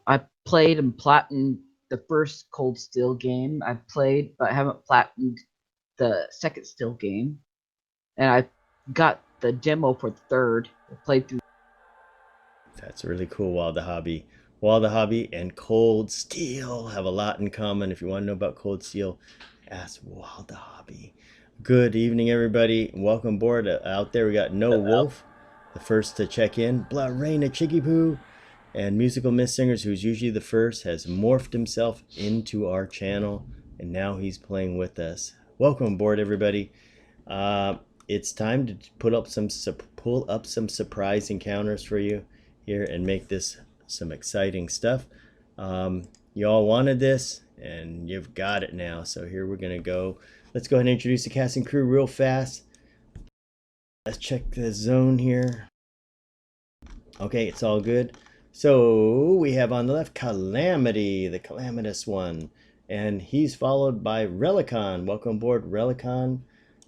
I played and platinumed the first Cold Steel game I played, but I haven't platinumed the second Steel game. And I got the demo for the third. I played through. That's really cool, Wild the Hobby. Wild the Hobby and Cold Steel have a lot in common. If you want to know about Cold Steel, ask Wild the Hobby. Good evening, everybody. Welcome aboard. Out there, we got No Wolf, the first to check in. Blood Rain of Chicky Poo. And Musical Miss Singers, who's usually the first, has morphed himself into our channel, and now he's playing with us. Welcome aboard, everybody. It's time to pull up some surprise encounters for you here and make this some exciting stuff. You all wanted this, and you've got it now. So here we're gonna go. Let's go ahead and introduce the cast and crew real fast. Let's check the zone here. Okay, it's all good. So we have on the left Calamity, the calamitous one, and he's followed by Relicon. Welcome aboard, Relicon.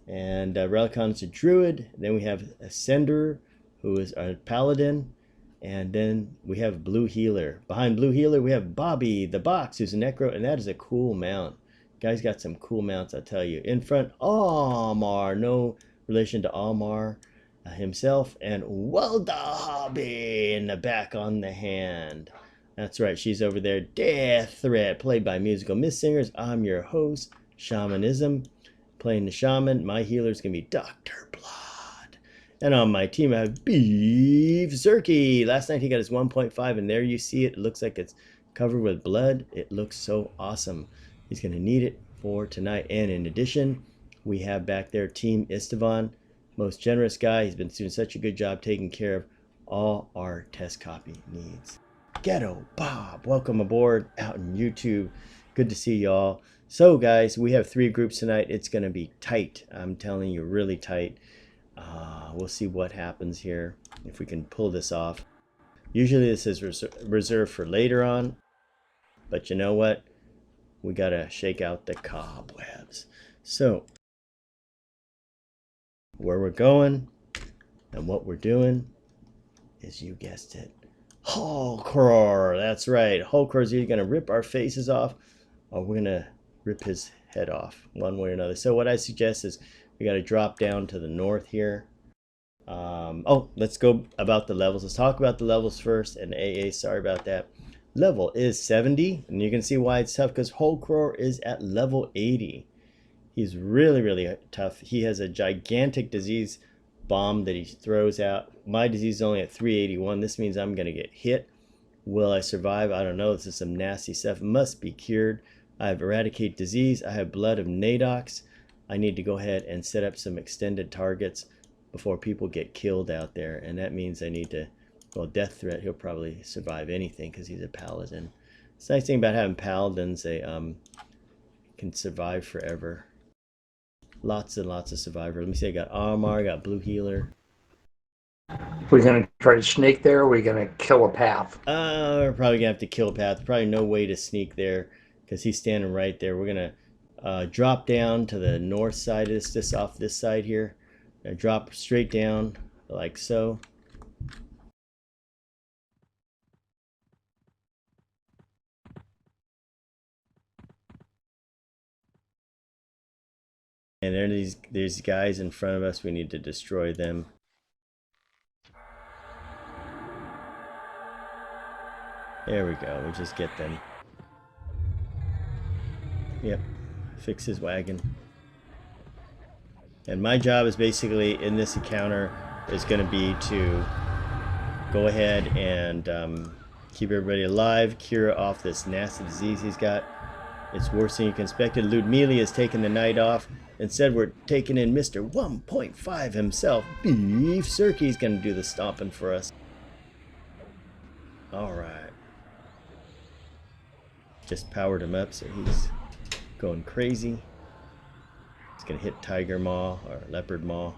And Relicon's a druid. Then we have Ascender, who is a paladin. And then we have Blue Healer. Behind Blue Healer, we have Bobby, the box, who's a necro, and that is a cool mount. Guy's got some cool mounts, I'll tell you. In front, Almar, no relation to Almar himself, and Wilda Hobby in the back on the hand. That's right, she's over there. Death Threat, played by Musical Miss Singers. I'm your host, Shamanism, playing the shaman. My healer's gonna be Dr. Blood. And on my team, I have Beef Zerky. Last night he got his 1.5, and there you see it. It looks like it's covered with blood. It looks so awesome. He's gonna need it for tonight. And in addition, we have back there Team Istvan. Most generous guy. He's been doing such a good job taking care of all our test copy needs. Ghetto Bob, welcome aboard out in YouTube. Good to see y'all. So guys, we have 3 groups tonight. It's going to be tight. I'm telling you, really tight. We'll see what happens here, if we can pull this off. Usually this is reserved for later on, but you know what? We got to shake out the cobwebs. So where we're going and what we're doing is, you guessed it, Hulkroar. That's right. Hulkror's either going to rip our faces off, or we're going to rip his head off, one way or another. So what I suggest is we got to drop down to the north here. Let's go about the levels. Let's talk about the levels first. And AA, sorry about that. Level is 70, and you can see why it's tough, because Hulkroar is at level 80. He's really, really tough. He has a gigantic disease bomb that he throws out. My disease is only at 381. This means I'm going to get hit. Will I survive? I don't know. This is some nasty stuff. Must be cured. I have eradicate disease. I have blood of Nadox. I need to go ahead and set up some extended targets before people get killed out there. And that means I need to, well, death threat. He'll probably survive anything because he's a paladin. It's the nice thing about having paladins. They can survive forever. Lots and lots of survivor. Let me see, I got Armor, I got Blue Healer. We're going to try to sneak there, or are we going to kill a path? We're probably going to have to kill a path. Probably no way to sneak there, because he's standing right there. We're going to drop down to the north side of this off this side here. Drop straight down, like so. And there are these guys in front of us. We need to destroy them. There we go. We'll just get them. Yep. Fix his wagon. And my job is basically in this encounter is going to be to go ahead and keep everybody alive, cure off this nasty disease he's got. It's worse than you can expect. Ludmila is taking the night off. Instead, we're taking in Mr. 1.5 himself. Beef Zerky's going to do the stomping for us. Alright. Just powered him up, so he's going crazy. He's going to hit Tiger Maw or Leopard Maw.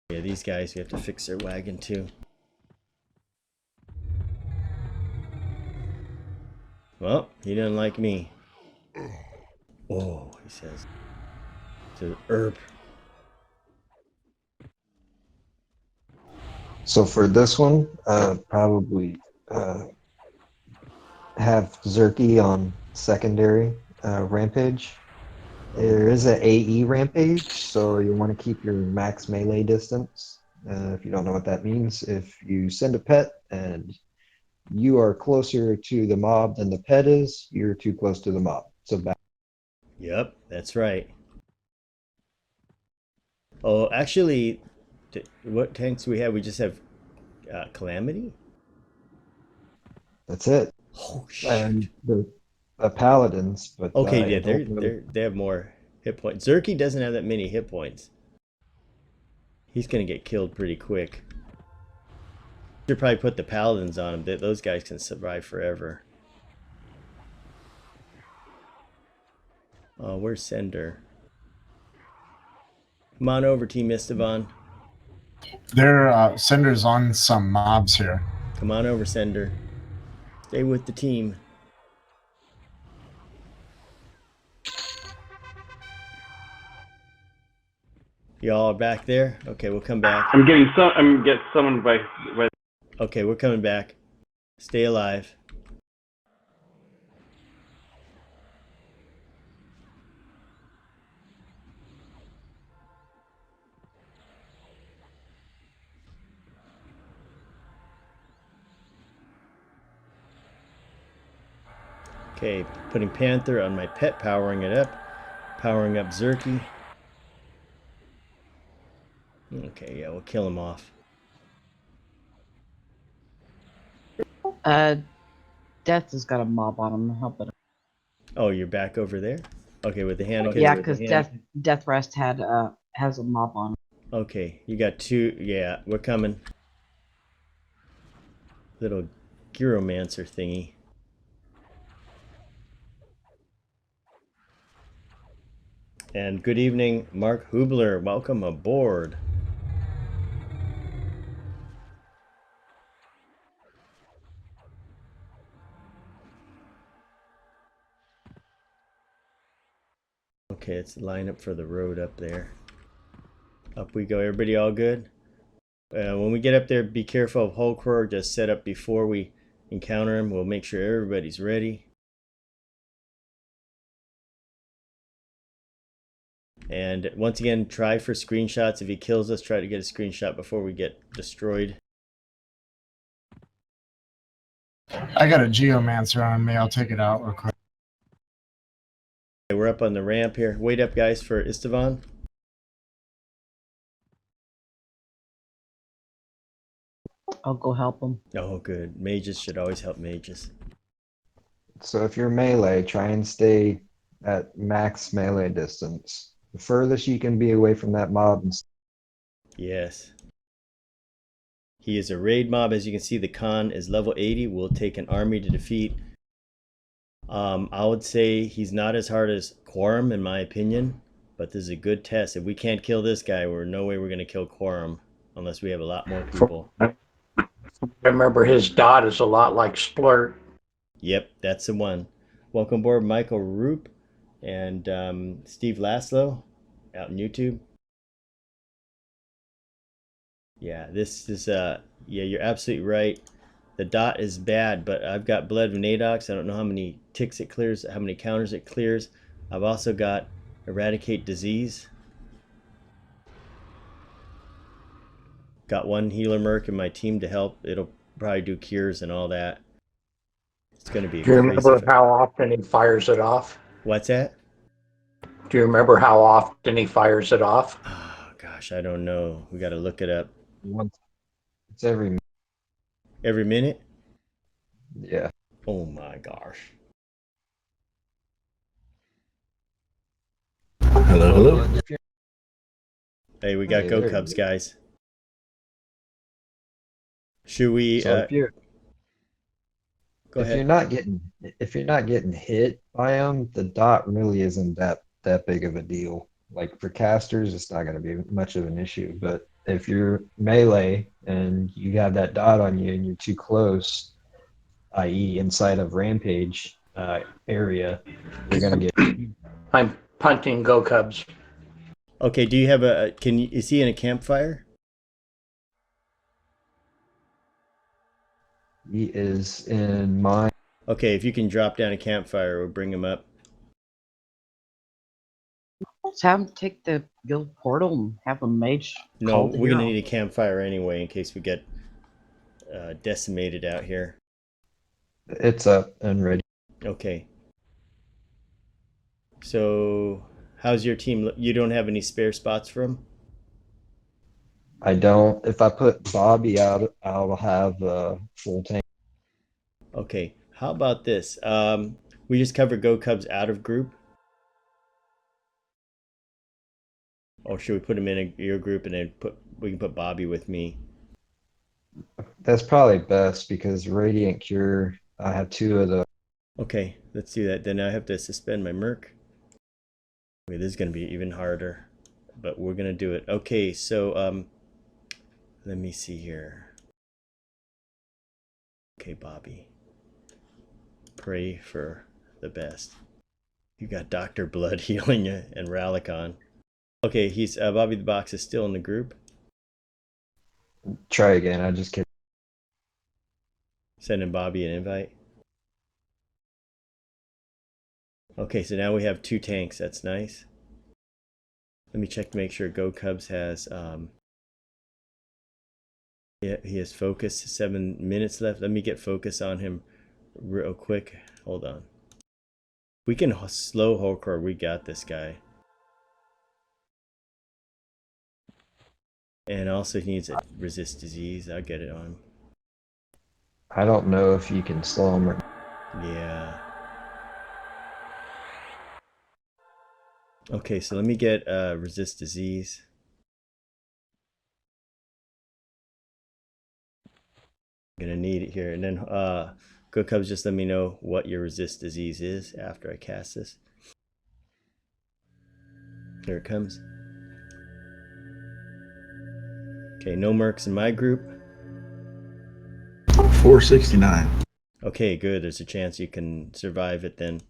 Yeah, these guys, we have to fix their wagon too. Well, he doesn't like me. Oh, he says. To herb. So for this one, probably have Zerky on secondary rampage. There is an AE rampage, so you want to keep your max melee distance. If you don't know what that means, if you send a pet and you are closer to the mob than the pet is, you're too close to the mob. So back. Yep, that's right. Oh, actually, what tanks do we have? We just have Calamity? That's it. Oh, shit. And the paladins, but Okay, I yeah, don't know. they have more hit points. Zerky doesn't have that many hit points. He's gonna get killed pretty quick. Should probably put the paladins on him. Those guys can survive forever. Oh, where's Sender? Come on over, Team Estevan. Their Cinder's on some mobs here. Come on over, Sender. Stay with the team. Y'all are back there? Okay, we'll come back. I'm getting summoned by. Okay, we're coming back. Stay alive. Okay, putting Panther on my pet, powering it up. Powering up Zerky. Okay, yeah, we'll kill him off. Death has got a mob on him. Help it. Oh, you're back over there? Okay, with the hand. Yeah, because Death Rest has a mob on him. Okay, you got two. Yeah, we're coming. Little Gyromancer thingy. And good evening, Mark Hubler. Welcome aboard. Okay, let's line up for the road up there. Up we go. Everybody all good? When we get up there, be careful of Hulkroar. Just set up before we encounter him. We'll make sure everybody's ready. And once again, try for screenshots. If he kills us, try to get a screenshot before we get destroyed. I got a Geomancer on me. I'll take it out real quick. Okay, we're up on the ramp here. Wait up, guys, for Estevan. I'll go help him. Oh, good. Mages should always help mages. So if you're melee, try and stay at max melee distance. The furthest you can be away from that mob. Yes. He is a raid mob. As you can see, the con is level 80. Will take an army to defeat. I would say he's not as hard as Quorum, in my opinion, but this is a good test. If we can't kill this guy, we're no way we're going to kill Quorum unless we have a lot more people. I remember his dot is a lot like Splurt. Yep, that's the one. Welcome aboard, Michael Roop and Steve Laszlo out on YouTube. Yeah, this is yeah, you're absolutely right. The dot is bad, but I've got Blood of Nadox. I don't know how many ticks it clears, how many counters it clears. I've also got Eradicate Disease. Got one healer merc in my team to help. It'll probably do cures and all that. It's going to be. Do you remember how often he fires it off? What's that? Do you remember how often he fires it off? Oh gosh, I don't know. We got to look it up. It's every. Every minute? Yeah. Oh my gosh. Hello, hello. Hey, we got Hey, Go there Cubs, you go. guys. Should we? So Go if ahead. you're not getting hit by them, the dot really isn't that big of a deal. Like for casters, it's not going to be much of an issue. But if you're melee and you have that dot on you and you're too close, i.e., inside of rampage area, you're going to get. I'm punting Go Cubs. Okay, do you have a? Is he in a campfire? He is in mine. Okay, if you can drop down a campfire, we'll bring him up. Let's have him take the guild portal and have a mage No, call the we're gonna hero. need a campfire anyway in case we get decimated out here. It's up and ready. Okay. So, how's your team? You don't have any spare spots for him? I don't. If I put Bobby out, I'll have a full tank. Okay. How about this? We just cover Go Cubs out of group. Or should we put him in your group and then we can put Bobby with me? That's probably best because Radiant Cure, I have 2 of those. Okay, let's do that. Then I have to suspend my merc. Okay, this is gonna be even harder, but we're gonna do it. Okay, so let me see here. Okay, Bobby. Pray for the best. You got Dr. Blood healing you and Ralikon. Okay, he's Bobby the Box is still in the group. Try again. I just kidding. Sending Bobby an invite. Okay, so now we have 2 tanks. That's nice. Let me check to make sure Go Cubs has yeah, he has focus. 7 minutes left. Let me get focus on him real quick. Hold on. We can slow Hulkroar. We got this guy. And also he needs a resist disease. I'll get it on him. I don't know if you can slow him. Yeah. Okay, so let me get resist disease. I'm gonna need it here. And then Go Cubs, just let me know what your resist disease is after I cast this. Here it comes. Okay, no mercs in my group. 469. Okay, good. There's a chance you can survive it then.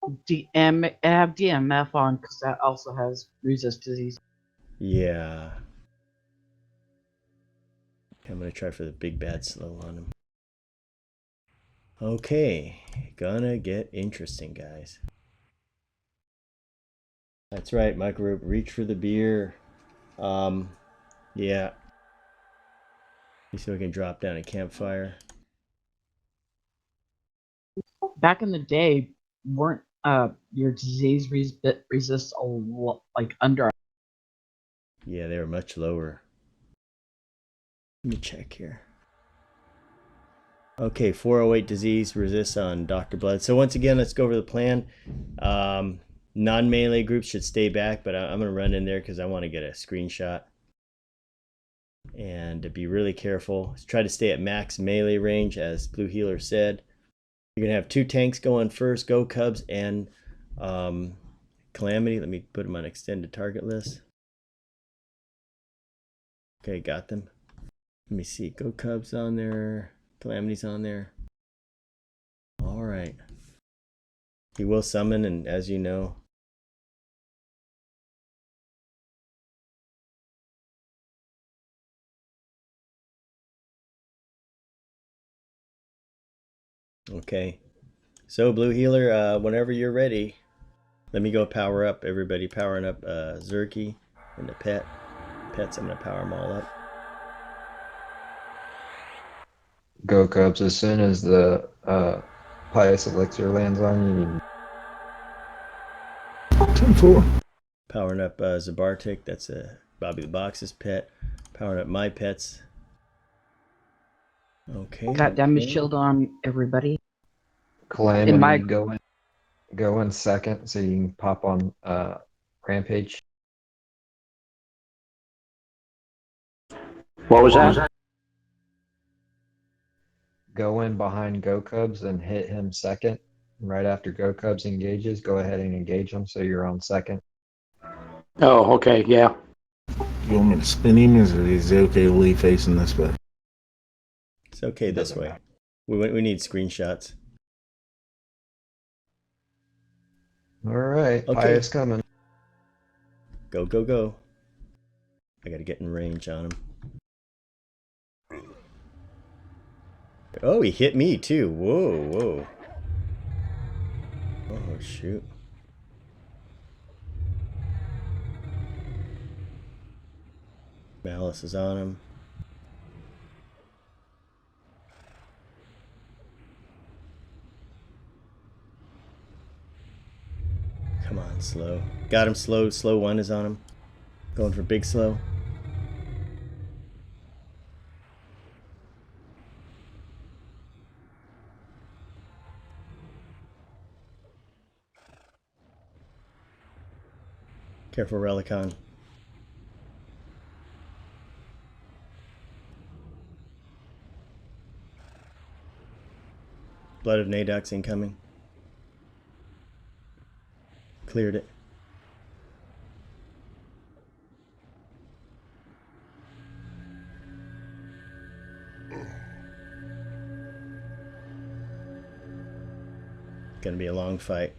I have DMF on because that also has resist disease. Yeah. I'm gonna try for the big bad slow on him. Okay, gonna get interesting, guys. That's right, my group. Reach for the beer. Yeah. So we can drop down a campfire. Back in the day, weren't your disease resists a lot like under? Yeah, they were much lower. Let me check here. Okay, 408 disease resists on Dr. Blood. So once again, let's go over the plan. Non-melee groups should stay back, but I'm going to run in there because I want to get a screenshot. And to be really careful, try to stay at max melee range, as Blue Healer said. You're going to have 2 tanks going first, Go Cubs and Calamity. Let me put them on extended target list. Okay, got them. Let me see, Go Cubs on there, Calamity's on there. All right. He will summon, and as you know, okay. So Blue Healer, whenever you're ready, let me go power up. Everybody powering up Zerky and the pets. I'm gonna power them all up. Go Cubs. As soon as the Pious Elixir lands on you, 10-4. Powering up Zabartik. That's Bobby the Box's pet. Powering up my pets. Okay. Got damage shield on everybody. Calamity, In my go in second so you can pop on Rampage. What was that? Go in behind Go Cubs and hit him second. Right after Go Cubs engages, go ahead and engage him so you're on second. Oh, okay, yeah. You want me to spin him? Is it okay to leave facing this way? It's okay this Doesn't way. matter. We need screenshots. All right, Okay. Pious coming. Go, go, go. I gotta get in range on him. Oh, he hit me too. Whoa, whoa. Oh, shoot. Malice is on him. Come on, slow. Got him slow. Slow one is on him. Going for big slow. Careful, Relicon. Blood of Nadox incoming. Cleared it. Gonna be a long fight.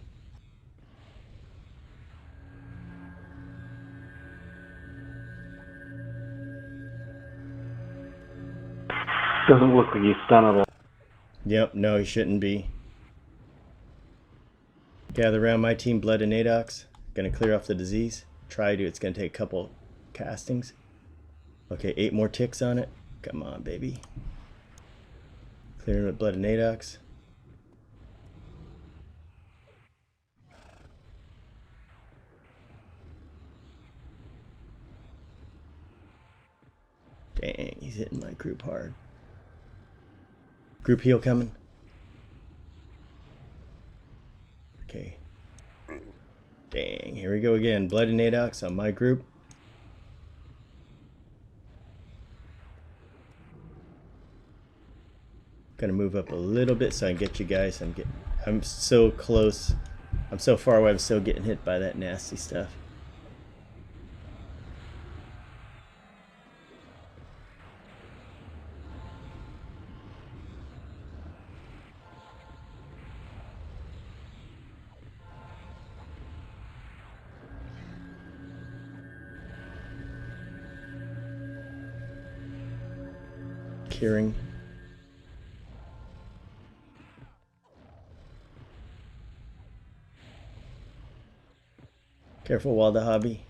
Doesn't look like he's stunnable. Yep, no, he shouldn't be. Gather around my team, Blood and Nadox. Gonna clear off the disease. Try to, it's gonna take a couple castings. Okay, 8 more ticks on it. Come on, baby. Clearing with Blood and Nadox. Dang, he's hitting my group hard. Group heal coming. Okay. Dang, here we go again. Blood and Nadox on my group. Gonna move up a little bit so I can get you guys. I'm so close. I'm so far away, I'm still getting hit by that nasty stuff. Curing. Careful, Walda Hobby.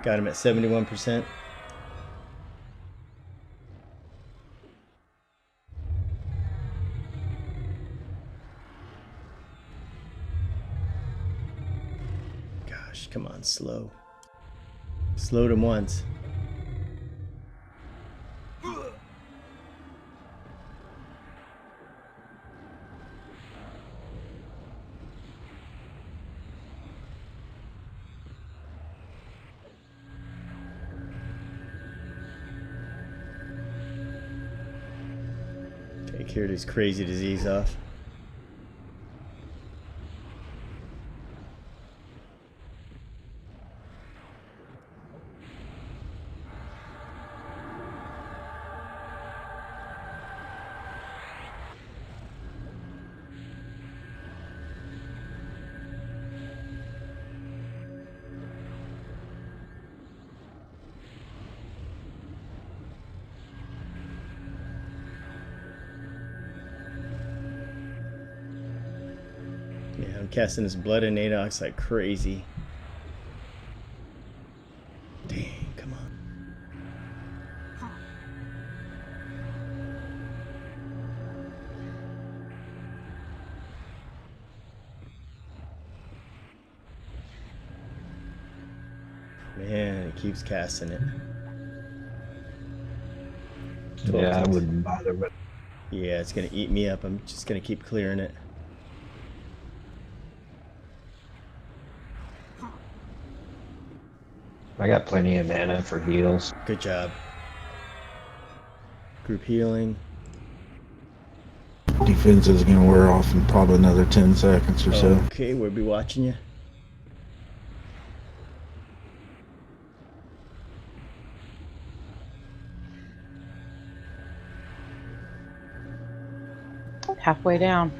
Got him at 71%. Gosh, come on, slow. Slowed him once. Okay, cured his crazy disease off. Yeah, I'm casting his Blood and Nadox like crazy. Dang, come on. Man, he keeps casting it. Yeah, I wouldn't bother with. Yeah, it's gonna eat me up. I'm just gonna keep clearing it. I got plenty of mana for heals. Good job. Group healing. Defense is going to wear off in probably another 10 seconds or so. Okay, we'll be watching you. Halfway down.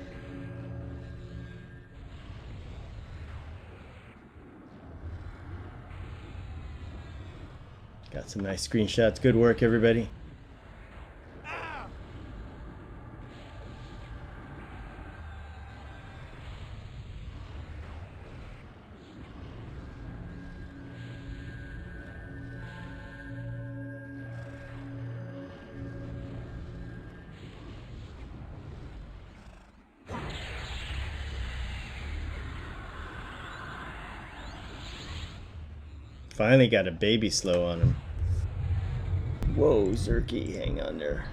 Got some nice screenshots. Good work, everybody. Finally got a baby slow on him. Whoa, Zerky, hang on there.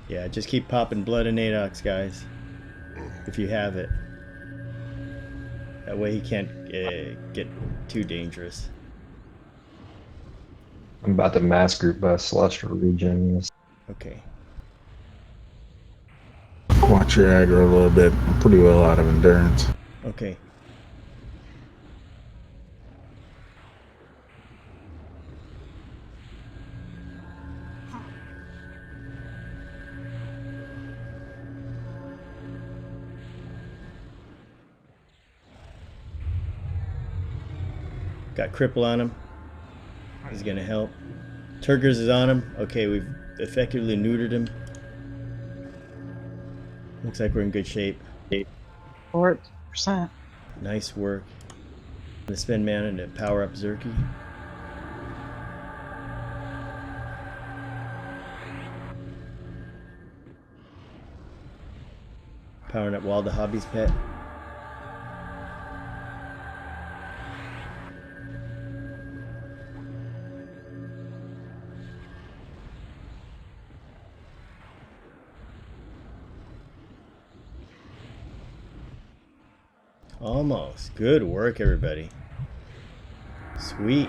Yeah, just keep popping blood and Adox, guys. If you have it. That way he can't get too dangerous. I'm about to mass group by Celestial Regions. Okay. Watch your aggro a little bit. I'm pretty well out of endurance. Okay. Got cripple on him. He's gonna help. Turgers is on him. Okay, we've effectively neutered him. Looks like we're in good shape. 4%. Nice work. Gonna spend mana to power up Zerky. Powering up Wild the Hobby's pet. Almost. Good work, everybody. Sweet.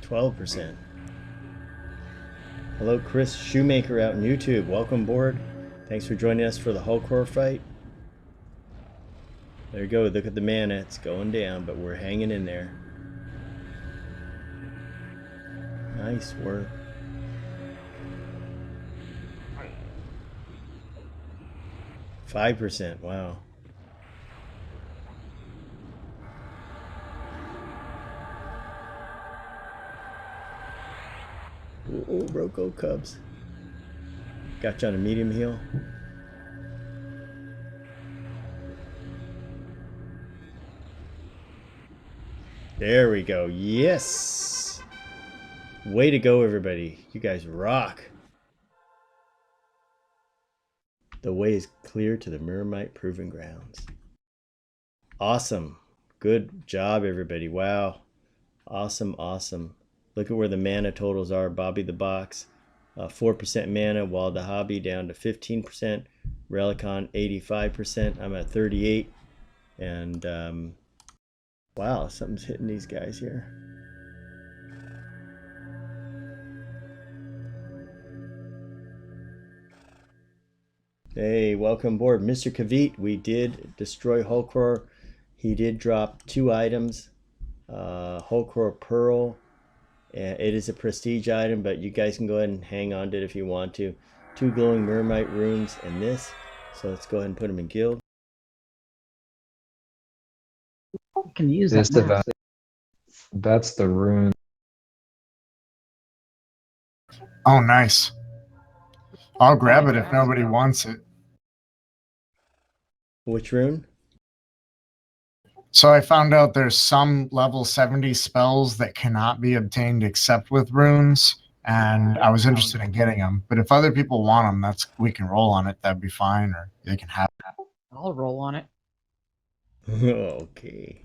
%. Hello, Chris Shoemaker out on YouTube. Welcome aboard. Thanks for joining us for the Hulkroar fight. There you go. Look at the mana. It's going down, but we're hanging in there. Nice work. %. Wow. Ooh, Roko Cubs. Got you on a medium heal. There we go. Yes. Way to go, everybody. You guys rock. The way is clear to the Mirrormite Proving Grounds. Awesome. Good job, everybody. Wow. Awesome, awesome. Look at where the mana totals are. Bobby the Box, 4% mana. Wild the Hobby down to 15%. Relicon, 85%. I'm at 38. And, wow, something's hitting these guys here. Hey, welcome aboard, Mr. Kavit. We did destroy Hulcror. He did drop 2 items. Hulcror Pearl. It is a prestige item, but you guys can go ahead and hang on to it if you want to. 2 glowing Mirrormite runes and this. So let's go ahead and put them in guild. You can use This that event, mask. that's the rune. Oh, nice. I'll grab it if nobody wants it. Which rune? So I found out there's some level 70 spells that cannot be obtained except with runes, and I was interested in getting them. But if other people want them, we can roll on it. That'd be fine, or they can have it. I'll roll on it. Okay.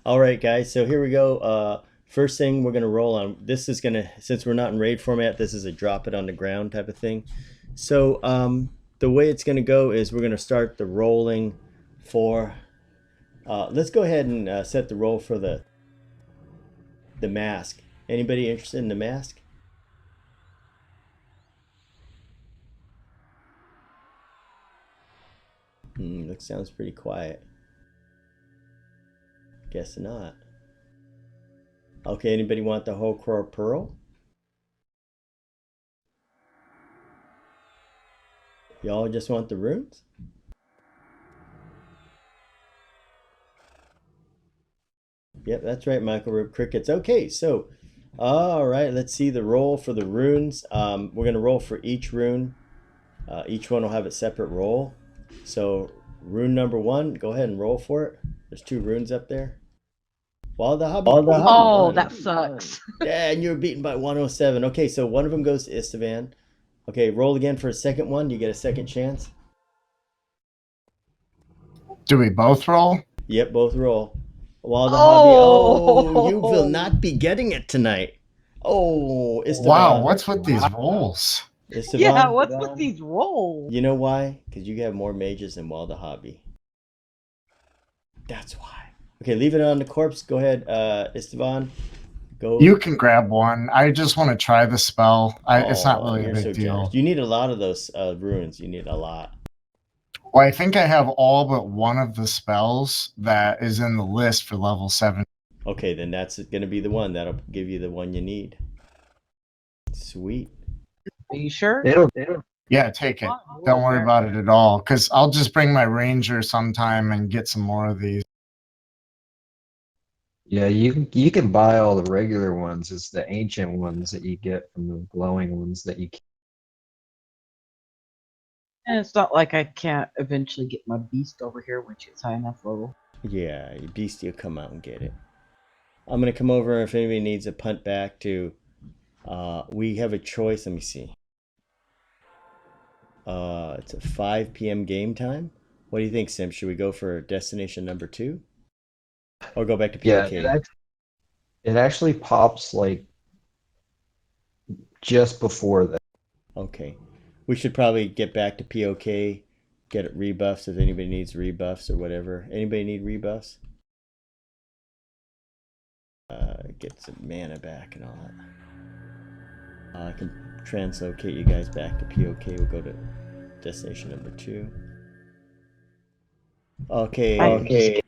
All right, guys. So here we go. First thing we're gonna roll on. This is gonna, since we're not in raid format, this is a drop it on the ground type of thing. So the way it's gonna go is we're gonna start the rolling for. Let's go ahead and set the roll for the mask. Anybody interested in the mask? That sounds pretty quiet. Guess not. Okay, anybody want the Hulkroar Pearl? Y'all just want the runes? Yep, that's right, Michael Rube Crickets. Okay, so, all right, let's see the roll for the runes. We're going to roll for each rune. Each one will have a separate roll. So, rune number 1, go ahead and roll for it. There's 2 runes up there. Wild the Hobby. Oh, that sucks. Yeah, and you were beaten by 107. Okay, so one of them goes to Istvan. Okay, roll again for a second one. You get a second chance. Do we both roll? Yep, both roll. Wild the Hobby. Oh! Oh, you will not be getting it tonight. Oh, Istvan. Wow, what's with these rolls? Istvan, Yeah, what's with these rolls? you know why? Because you have more mages than Wild the Hobby. That's why. Okay, leave it on the corpse. Go ahead, Istvan. Go. You can grab one. I just want to try the spell. It's not really a you're big so deal. generous. You need a lot of those runes. You need a lot. Well, I think I have all but one of the spells that is in the list for level 7. Okay, then that's going to be the one. That'll give you the one you need. Sweet. Are you sure? It'll Yeah, take it. Don't worry about it at all, because I'll just bring my ranger sometime and get some more of these. Yeah, you can buy all the regular ones. It's the ancient ones that you get from the glowing ones that you. And it's not like I can't eventually get my beast over here when she's high enough level. Yeah, Beastie will come out and get it. I'm going to come over if anybody needs a punt back to... we have a choice. Let me see. It's a 5 p.m. game time. What do you think, Sim? Should we go for destination number 2? Or go back to POK? Yeah, it actually pops like just before that. Okay. We should probably get back to POK, get it rebuffs if anybody needs rebuffs or whatever. Anybody need rebuffs? Get some mana back and all that. I can translocate you guys back to POK. We'll go to destination number 2. Okay.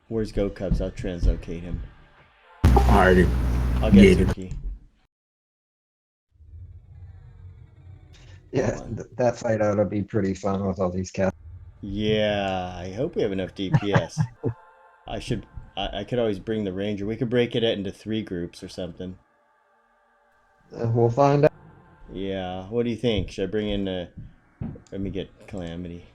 Where's Go Cubs? I'll translocate him. Alrighty. I'll get Gator. Zuki. Yeah, that fight ought to be pretty fun with all these cats. Yeah, I hope we have enough DPS. I could always bring the ranger. We could break it into 3 groups or something. We'll find out. Yeah, what do you think? Should I bring in let me get Calamity.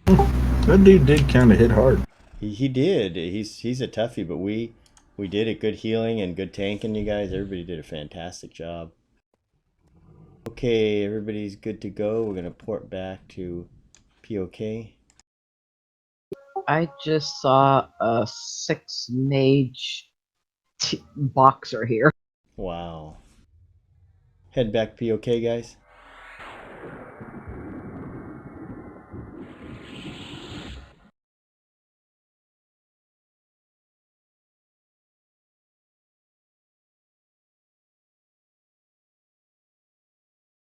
That dude did kind of hit hard. He did. He's a toughie, but we did it. Good healing and good tanking, you guys. Everybody did a fantastic job. Okay, everybody's good to go. We're gonna port back to POK. I just saw a 6 mage boxer here. Wow. Head back to POK, guys.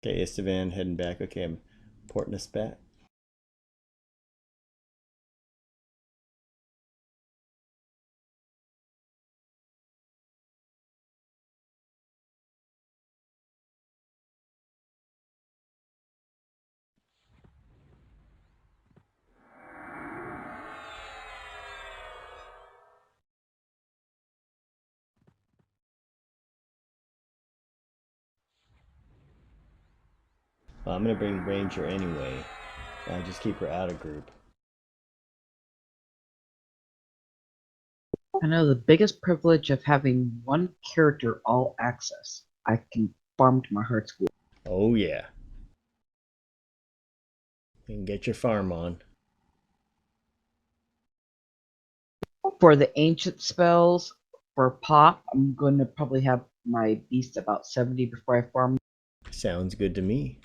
Okay, Istvan heading back. Okay, I'm porting us back. Well, I'm gonna bring Ranger anyway. I'll just keep her out of group. I know the biggest privilege of having one character all access. I can farm to my heart's content. Oh yeah. You can get your farm on. For the ancient spells, for pop, I'm going to probably have my beast about 70 before I farm. Sounds good to me.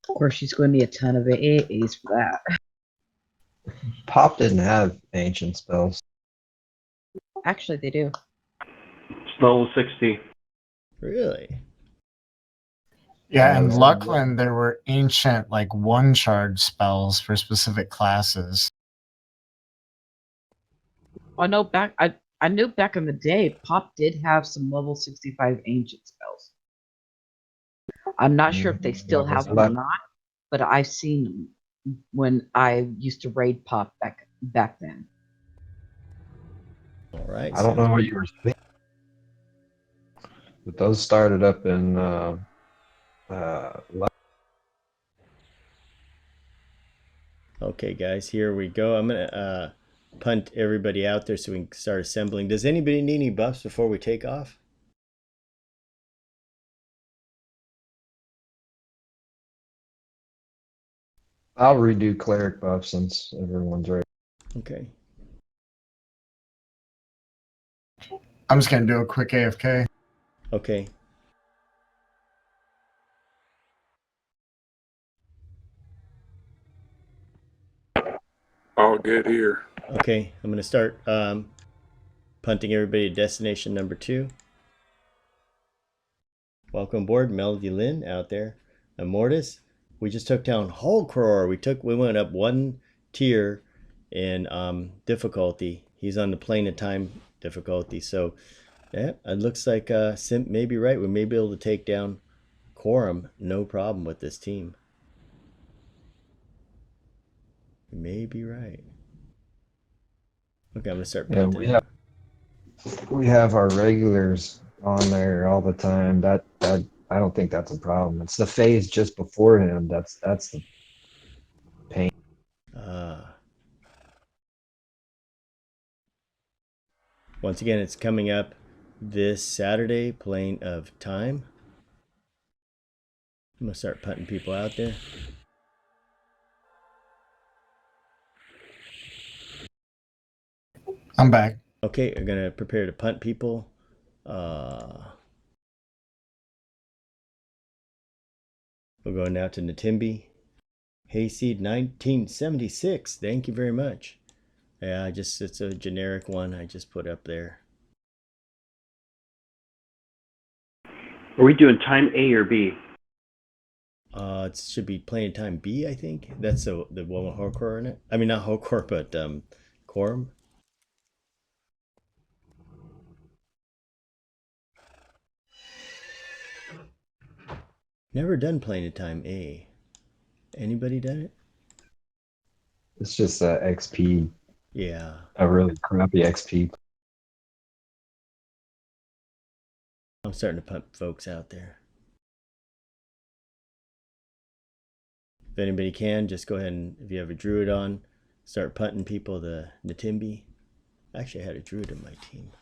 Of course, she's going to need a ton of AAs for that. Pop didn't have ancient spells. Actually, they do. It's level 60. Really? Yeah, Yeah, in it was Luckland there were ancient like one charge spells for specific classes. I know I knew back in the day, Pop did have some level 65 ancient spells. I'm not sure if they still Yeah, it was have them or luck. not, but I've seen them when I used to raid Pop back then. All right. I don't know sounds what good. you were thinking, but those started up in luck. Okay, guys, here we go. I'm gonna punt everybody out there so we can start assembling. Does anybody need any buffs before we take off? I'll redo cleric buff since everyone's ready. Okay. I'm just gonna do a quick AFK. Okay. All good here. Okay, I'm gonna start punting everybody to destination number 2. Welcome aboard, Melody Lynn out there. Immortus. We just took down Hulkroar. We went up 1 tier in difficulty. He's on the plane of time difficulty. So yeah, it looks like Simp may be right. We may be able to take down Quorum, no problem with this team. We may be right. Okay, I'm gonna start Yeah, punting. we have our regulars on there all the time. That I don't think that's a problem. It's the phase just before him that's the pain. Once again, it's coming up this Saturday, Plane of Time. I'm gonna start putting people out there. I'm back. Okay, we're gonna prepare to punt people. We'll go now to Natimbi. Hayseed 1976. Thank you very much. Yeah, it's a generic one I just put up there. Are we doing time A or B? It should be Plane of Time B, I think. That's the one with Hulkroar in it. I mean, not Hulkroar, but Quorum. Never done Plane of Time A. Anybody done it? It's just a XP, Yeah. a really crappy XP. I'm starting to pump folks out there. If anybody can, just go ahead and, if you have a druid on, start punting people to Natimbi. Actually, I had a druid in my team.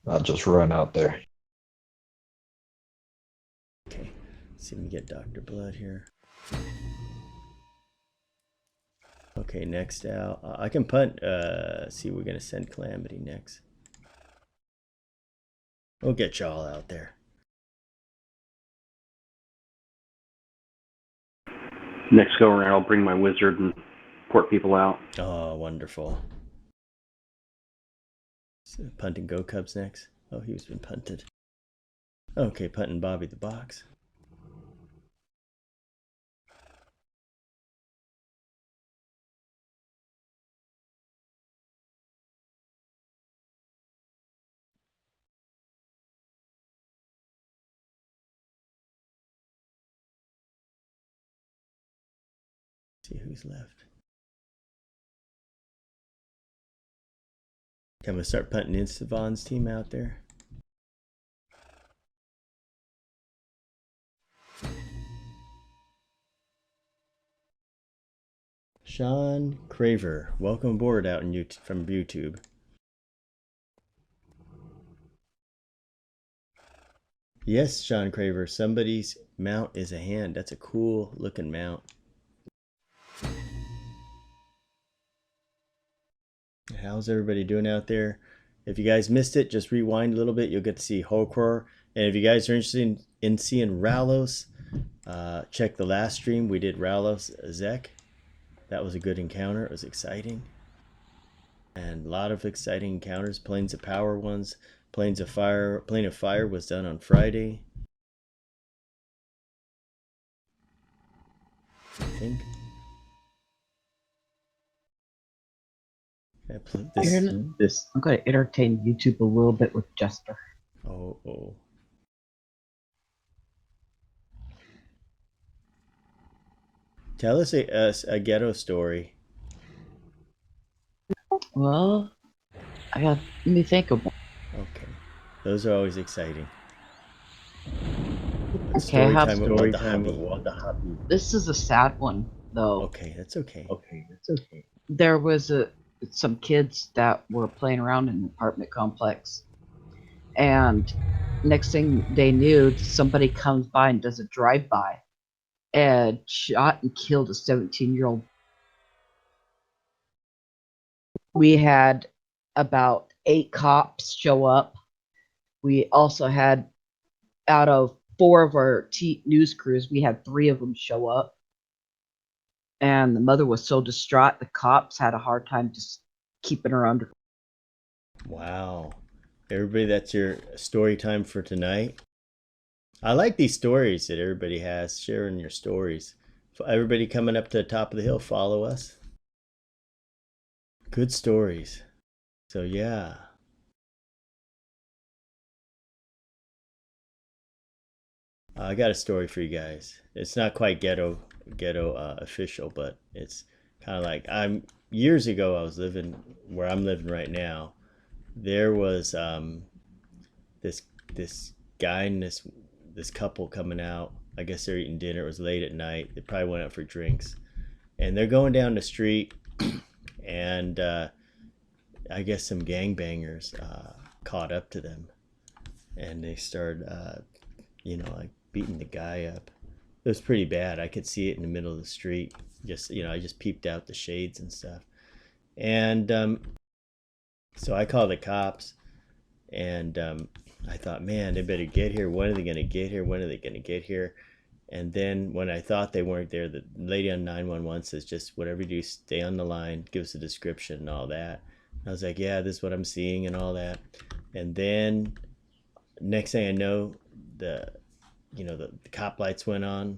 I'll just run out there. Okay, let's see if we get Dr. Blood here. Okay, next out. I can punt. See, we're gonna send Calamity next. We'll get y'all out there. Next go around, I'll bring my wizard and port people out. Oh, wonderful. So punting Go Cubs next. Oh, he's been punted. Okay, punting Bobby the Box. See who's left. I'm gonna start punting Instavon's team out there. Sean Craver, welcome aboard out in YouTube, from YouTube. Yes, Sean Craver, somebody's mount is a hand. That's a cool looking mount. How's everybody doing out there? If you guys missed it, just rewind a little bit. You'll get to see Hulcror. And if you guys are interested in seeing Ralos, check the last stream. We did Ralos Zek. That was a good encounter. It was exciting. And a lot of exciting encounters. Planes of Power ones. Planes of Fire. Plane of Fire was done on Friday, I think. Yeah, I'm going to entertain YouTube a little bit with Jester. Oh. Tell us a ghetto story. Well, let me think of one. Okay. Those are always exciting. Okay, I have story time with the hobby. This is a sad one, though. Okay, that's okay. There was some kids that were playing around in an apartment complex, and next thing they knew, somebody comes by and does a drive-by and shot and killed a 17-year-old. We had about 8 cops show up. We also had, out of 4 of our news crews, we had 3 of them show up. And the mother was so distraught, the cops had a hard time just keeping her under. Wow. Everybody, that's your story time for tonight. I like these stories that everybody has, sharing your stories. For everybody coming up to the top of the hill, follow us. Good stories. So yeah. I got a story for you guys. It's not quite ghetto official, but it's kind of like, years ago I was living where I'm living right now. There was this guy and this couple coming out. I guess they're eating dinner. It was late at night. They probably went out for drinks, and they're going down the street, and I guess some gangbangers caught up to them, and they started like beating the guy up. It was pretty bad. I could see it in the middle of the street. I just peeped out the shades and stuff. And so I called the cops, and I thought, man, they better get here. When are they going to get here? When are they going to get here? And then when I thought they weren't there, the lady on 911 says, just whatever you do, stay on the line, give us a description and all that. And I was like, yeah, this is what I'm seeing and all that. And then next thing I know, the cop lights went on,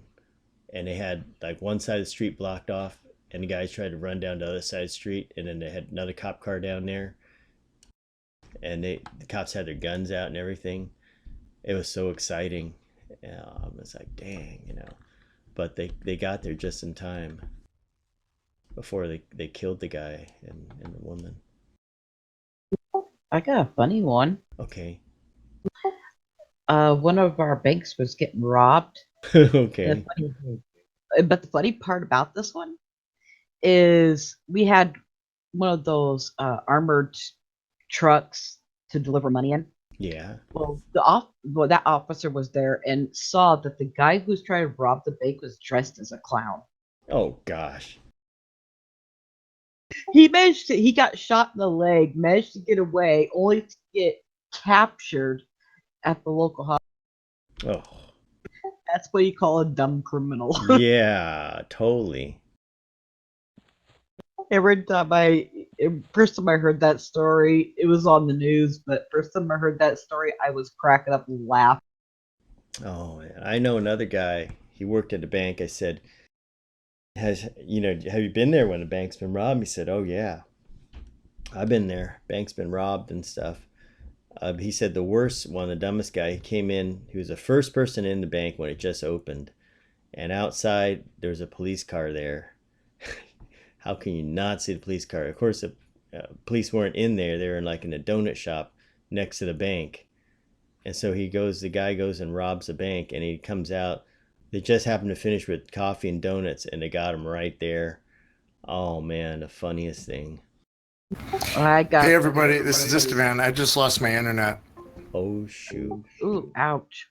and they had like one side of the street blocked off, and the guys tried to run down the other side of the street, and then they had another cop car down there, and the cops had their guns out and everything. It was so exciting. I was like, dang, but they got there just in time before they killed the guy and the woman. I got a funny one. Okay. One of our banks was getting robbed. Okay. But the funny part about this one is we had one of those armored trucks to deliver money in. Yeah. Well, that officer was there and saw that the guy who was trying to rob the bank was dressed as a clown. Oh gosh. He got shot in the leg, managed to get away, only to get captured at the local hospital. Oh. That's what you call a dumb criminal. Yeah, totally. First time I heard that story, it was on the news, but first time I heard that story, I was cracking up and laughing. Oh, I know another guy. He worked at a bank. I said, have you been there when a bank's been robbed? He said, oh yeah, I've been there. Bank's been robbed and stuff. He said the worst one, the dumbest guy, he came in, he was the first person in the bank when it just opened. And outside, there was a police car there. How can you not see the police car? Of course, police weren't in there. They were in like in a donut shop next to the bank. And so the guy goes and robs the bank, and he comes out. They just happened to finish with coffee and donuts, and they got him right there. Oh man, the funniest thing. I got. Hey everybody, this is Istavan. I just lost my internet. Oh shoot. Ooh, ouch.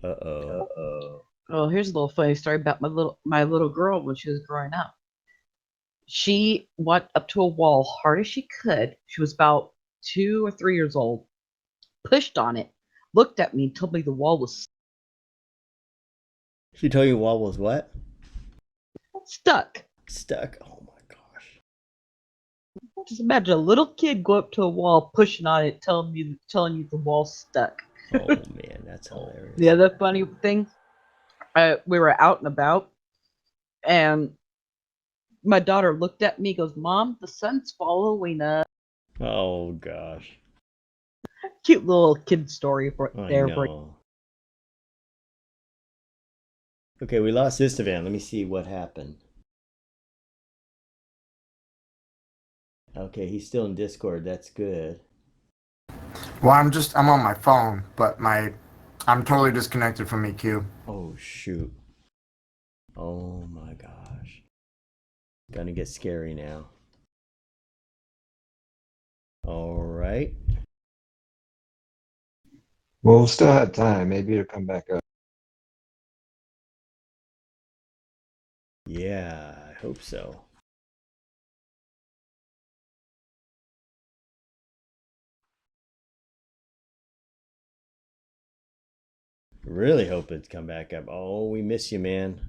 Uh-oh. Oh, here's a little funny story about my little girl when she was growing up. She went up to a wall hard as she could. She was about 2 or 3 years old. Pushed on it, looked at me, and told me the wall was She told you wall was what? stuck. Stuck. Oh my gosh. Just imagine a little kid go up to a wall, pushing on it, telling you the wall's stuck. Oh man, that's hilarious. The other funny thing, we were out and about, and my daughter looked at me, goes, "Mom, the sun's following us." Oh gosh. Cute little kid story I there. know. Okay, we lost Istavan. Let me see what happened. Okay, he's still in Discord. That's good. Well, I'm on my phone, but I'm totally disconnected from EQ. Oh shoot. Oh my gosh. Gonna get scary now. All right. Well, we'll still have time. Maybe it'll come back up. Yeah, I hope so. Really hope it's come back up. Oh, we miss you, man.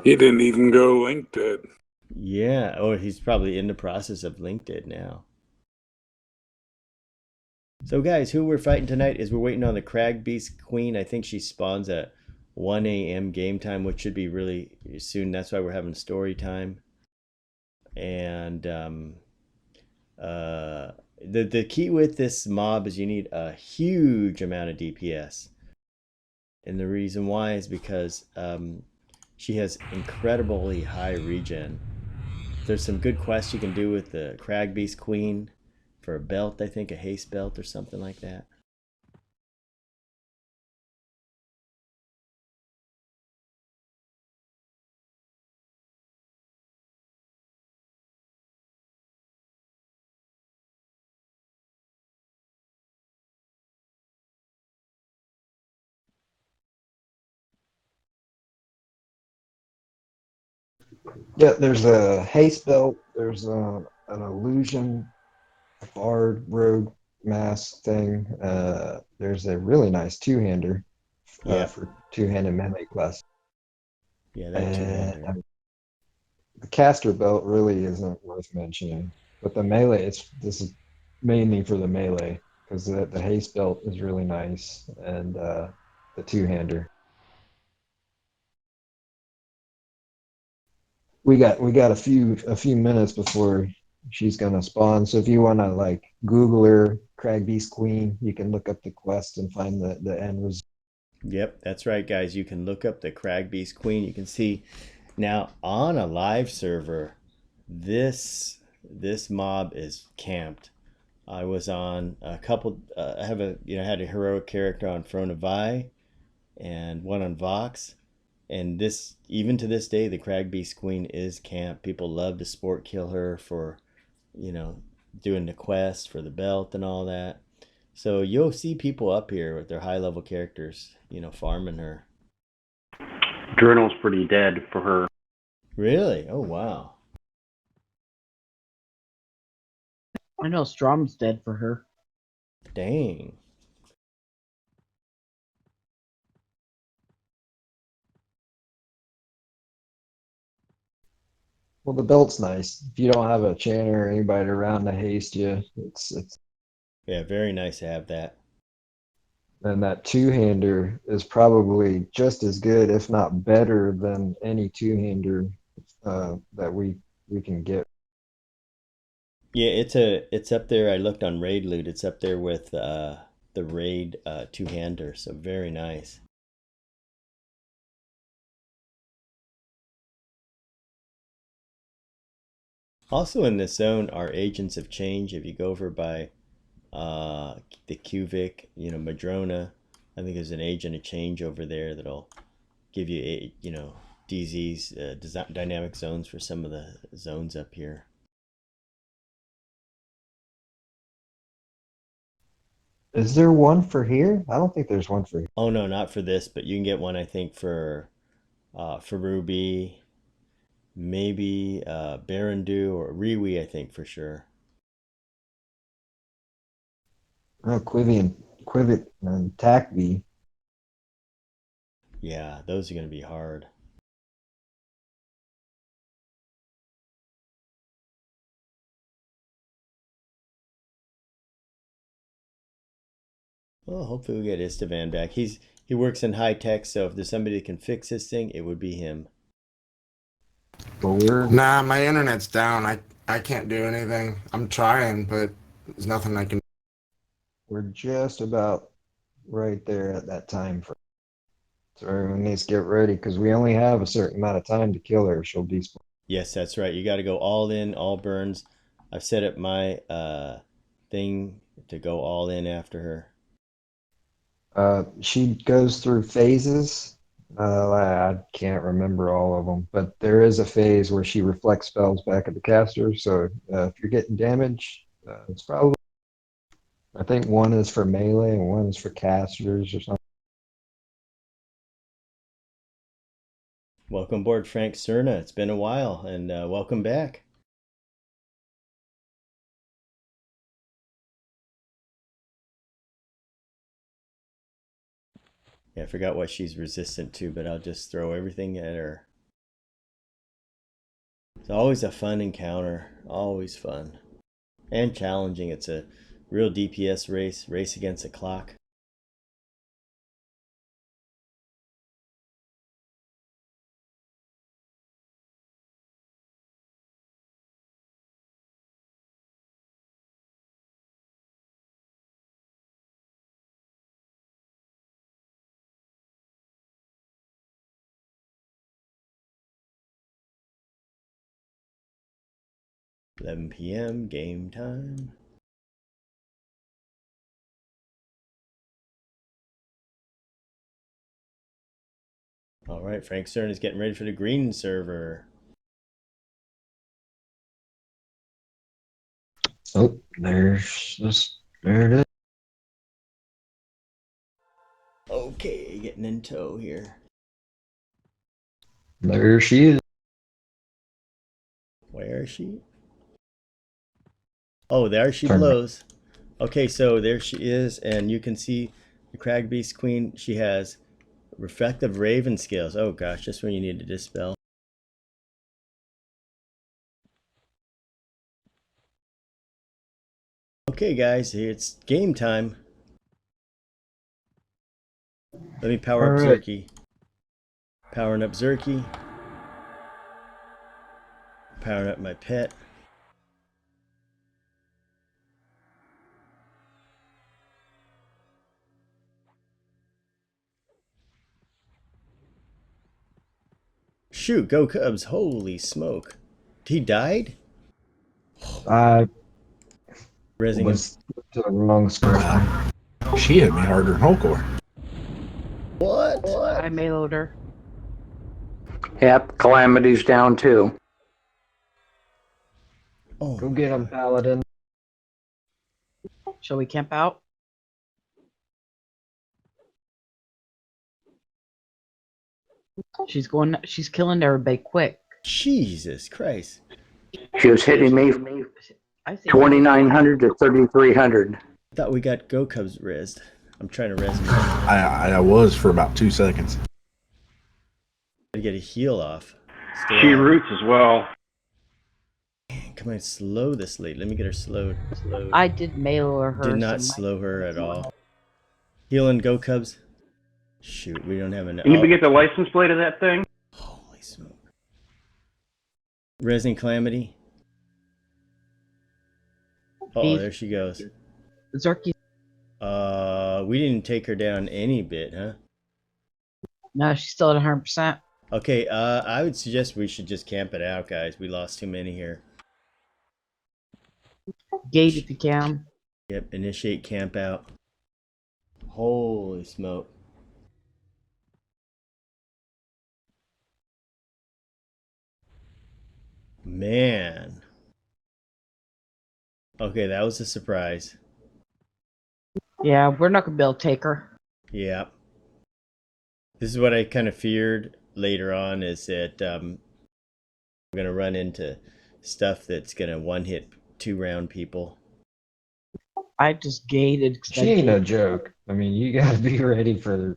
He didn't even go LinkedIn. Yeah. Oh, he's probably in the process of LinkedIn now. So, guys, who we're fighting tonight is we're waiting on the Crag Beast Queen. I think she spawns at 1 a.m. game time, which should be really soon. That's why we're having story time. And the key with this mob is you need a huge amount of DPS. And the reason why is because she has incredibly high regen. There's some good quests you can do with the Crag Beast Queen for a belt, I think, a haste belt or something like that. Yeah, there's a haste belt. There's an illusion, a bard, rogue, mask thing. There's a really nice two-hander Yeah. for two-handed melee quest. Yeah, that two-hander. And the caster belt really isn't worth mentioning. But the melee, this is mainly for the melee because the haste belt is really nice and the two-hander. We got a few minutes before she's gonna spawn. So if you wanna like Google her, Crag Beast Queen, you can look up the quest and find the end result. Yep, that's right, guys. You can look up the Crag Beast Queen. You can see now on a live server, this mob is camped. I was on a couple. I have had a heroic character on Throne of Vi, and one on Vox, and this even to this day, the Crag Beast Queen is camped. People love to sport kill her for, doing the quest for the belt and all that. So you'll see people up here with their high level characters, farming her. Journal's pretty dead for her. Really? Oh wow. I know Strom's dead for her. Dang. Well, the belt's nice. If you don't have a chanter or anybody around to haste you, it's Yeah, very nice to have that. and that two-hander is probably just as good, if not better, than any two-hander that we can get. Yeah, it's up there. I looked on Raid Loot. It's up there with the Raid two-hander. So very nice. Also in this zone, our agents have changed. If you go over by the Cuvic, Madrona, I think there's an agent of change over there that'll give you, DZs, dynamic zones for some of the zones up here. Is there one for here? I don't think there's one for here. Oh no, not for this, but you can get one I think for Ruby, maybe Barandu or Riwi, I think for sure. Oh, Quivit and Takvi. Yeah, those are going to be hard. Well, hopefully we get Istvan back. He works in high tech, so if there's somebody that can fix this thing, it would be him. But we're Nah, my internet's down. I can't do anything. I'm trying, but there's nothing I can. we're just about right there at that time frame. So everyone needs to get ready because we only have a certain amount of time to kill her. She'll despawn. Yes, that's right. You got to go all in, all burns. I've set up my thing to go all in after her. She goes through phases. I can't remember all of them, but there is a phase where she reflects spells back at the caster. So if you're getting damage, it's probably. I think one is for melee and one is for casters or something. Welcome aboard, Frank Cerna. It's been a while, and welcome back. Yeah, I forgot what she's resistant to, but I'll just throw everything at her. It's always a fun encounter. Always fun. And challenging. It's a real DPS race against the clock. (11 p.m. game time). All right, Frank Cern is getting ready for the green server. Oh, there it is. Okay, getting in tow here. There she is. Where is she? Oh, there she Turn. blows. Okay, so there she is, and you can see the Crag Beast Queen. She has reflective raven scales. Oh gosh, just when you need to dispel. Okay, guys, it's game time. Let me power up All right. Zerky. Powering up Zerky. Powering up my pet. Shoot, go Cubs. Holy smoke. He died? I Rezzing him. was to the wrong screen. She hit me harder than Hulkroar. What? I mailoed her. Yep, Calamity's down too. Oh, Go get him, Paladin. Shall we camp out? She's killing everybody quick. Jesus Christ. She was hitting me I think 2,900 to 3,300. I thought we got Go Cubs rezzed. I'm trying to res him. I was for about 2 seconds. To get a heal off. She roots as well. Come on, slow this lady. Let me get her slowed. I did mail her. Did not some- slow her at all. Healing Go Cubs. Shoot, we don't have enough. Anybody get the license plate of that thing? Holy smoke. Resin Calamity. Oh, He's- there she goes. Zerky. We didn't take her down any bit, huh? No, she's still at 100%. Okay, I would suggest we should just camp it out, guys. We lost too many here. Gate if you can. Yep, initiate camp out. Holy smoke. Man. Okay, that was a surprise. Yeah, we're not gonna be able to take her. Yeah. This is what I kind of feared later on, is that we're going to run into stuff that's going to one-hit 2-round people. I just gated. 'Cause She ain't no joke. I mean, you gotta be ready for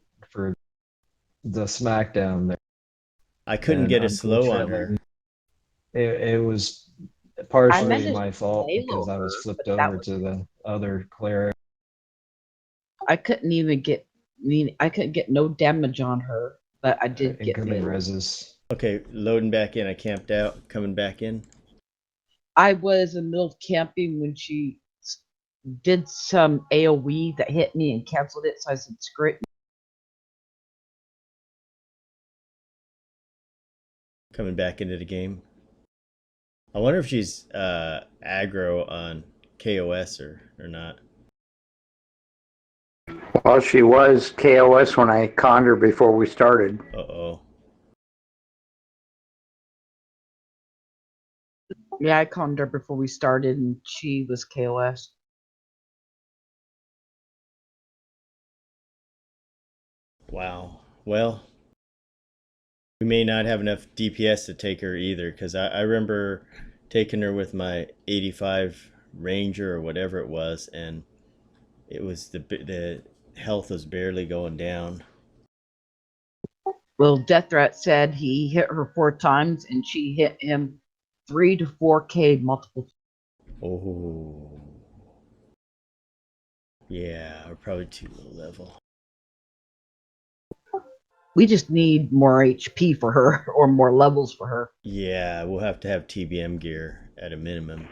the smackdown there. I couldn't And get a slow on unfortunately, her. it was I partially managed my to fault halo because I was her, flipped but that over was. to the other cleric. I couldn't even get. I couldn't get no damage on her, but I did get Incoming little. reses. Okay, loading back in. I camped out, coming back in. I was in the middle of camping when she did some AoE that hit me and canceled it, so I said, screw it. Coming back into the game. I wonder if she's aggro on KOS or not. Well, she was KOS when I conned her before we started. Uh-oh. Yeah, I conned her before we started, and she was KOS. Wow. Well, we may not have enough DPS to take her either, because I remember taking her with my 85 Ranger or whatever it was, and it was the health was barely going down. Well, Death Threat said he hit her 4 times, and she hit him 3 to 4K multiple. Oh. Yeah, we're probably too low level. We just need more HP for her, or more levels for her. Yeah, we'll have to have TBM gear at a minimum.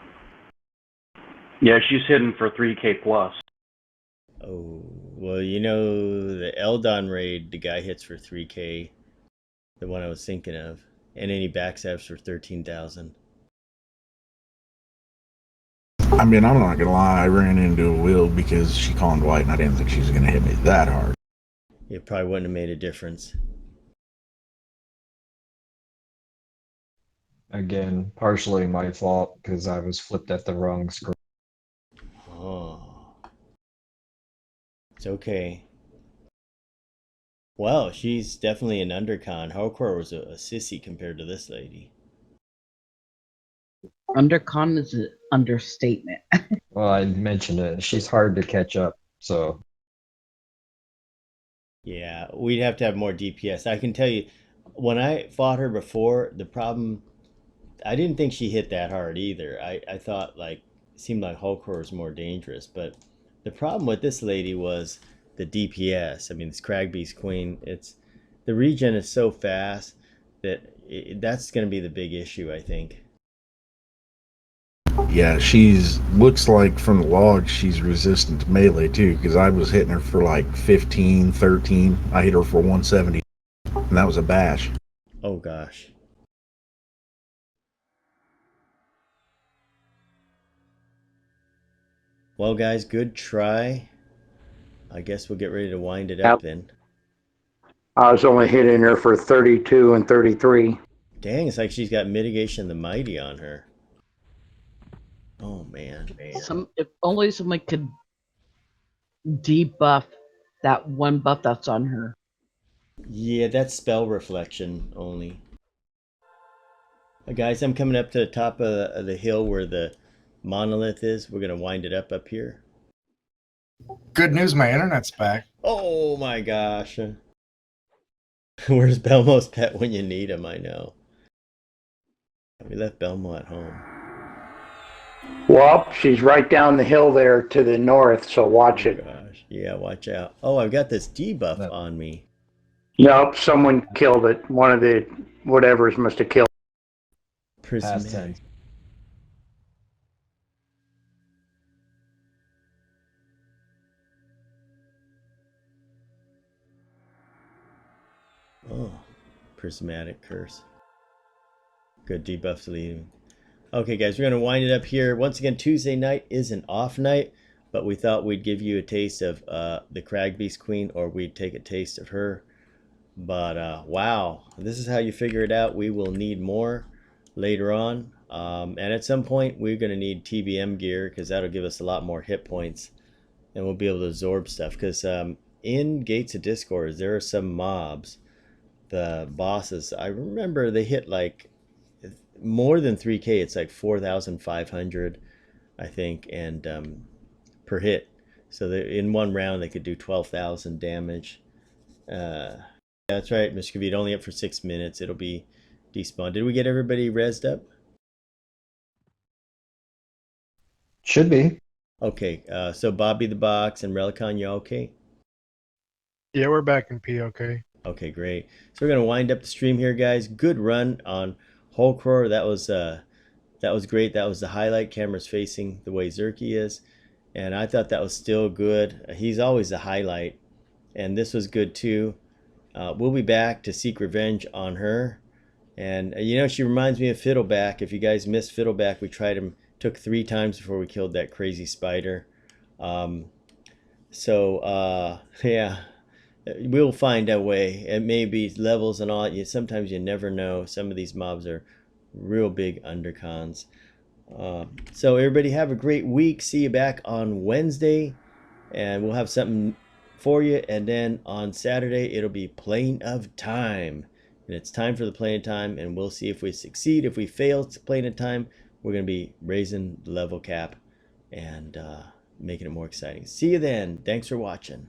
Yeah, she's hitting for 3K plus. Oh, well, you know, the Eldon raid, the guy hits for 3K, the one I was thinking of, and then he backstabs for 13,000. I mean, I'm not gonna lie, I ran into a wheel because she conned white and I didn't think she was gonna hit me that hard. It probably wouldn't have made a difference. Again, partially my fault because I was flipped at the wrong screen. Oh. It's okay. Well, she's definitely an undercon. Hulkroar was a sissy compared to this lady. Undercon is an understatement. Well, I mentioned it. She's hard to catch up, so Yeah, we'd have to have more DPS. I can tell you, when I fought her before, the problem, I didn't think she hit that hard either. I thought, like, it seemed like Hulkroar was more dangerous. But the problem with this lady was the DPS. I mean, it's Crag Beast Queen. The regen is so fast that that's going to be the big issue, I think. Yeah, looks like from the log she's resistant to melee too, because I was hitting her for like 15, 13. I hit her for 170, and that was a bash. Oh gosh. Well, guys, good try. I guess we'll get ready to wind it up then. I was only hitting her for 32 and 33. Dang, it's like she's got Mitigation the Mighty on her. Oh man. If only someone could debuff that one buff that's on her. Yeah, that's spell reflection only. Guys, I'm coming up to the top of the hill where the monolith is. We're gonna wind it up here. Good news, my internet's back. Oh my gosh. Where's Belmo's pet when you need him? I know. We left Belmo at home. Well, she's right down the hill there to the north, so watch it. Gosh. Yeah, watch out. Oh, I've got this debuff on me. Nope, someone killed it. One of the whatevers must have killed it. past Prismatic. tense. Oh, prismatic curse. Good debuff leading. Okay, guys, we're going to wind it up here. Once again, Tuesday night is an off night, but we thought we'd give you a taste of the Crag Beast Queen, or we'd take a taste of her. But wow, this is how you figure it out. We will need more later on. And at some point, we're going to need TBM gear because that'll give us a lot more hit points. And we'll be able to absorb stuff. Because in Gates of Discord, there are some mobs, the bosses. I remember they hit like more than 3K. It's like 4,500, I think, and per hit. So in one round, they could do 12,000 damage. That's right, Mr. Kavit, only up for 6 minutes. It'll be despawned. Did we get everybody rezzed up? Should be. Okay, so Bobby the Box and Relicon, you okay? Yeah, we're back in POK. Okay, great. So we're gonna wind up the stream here, guys. Good run on Hulkroar. That was great. That was the highlight. Cameras facing the way Zerky is, and I thought that was still good. He's always the highlight, and this was good too. We'll be back to seek revenge on her, and you know, she reminds me of Fiddleback. If you guys missed Fiddleback, we tried him, took 3 times before we killed that crazy spider. Yeah. We'll find a way. It may be levels and all. Sometimes you never know. Some of these mobs are real big undercons. So everybody have a great week. See you back on Wednesday, and we'll have something for you. And then on Saturday, it'll be Plane of Time, and it's time for the Plane of Time. And we'll see if we succeed. If we fail to Plane of Time, we're gonna be raising the level cap and making it more exciting. See you then. Thanks for watching.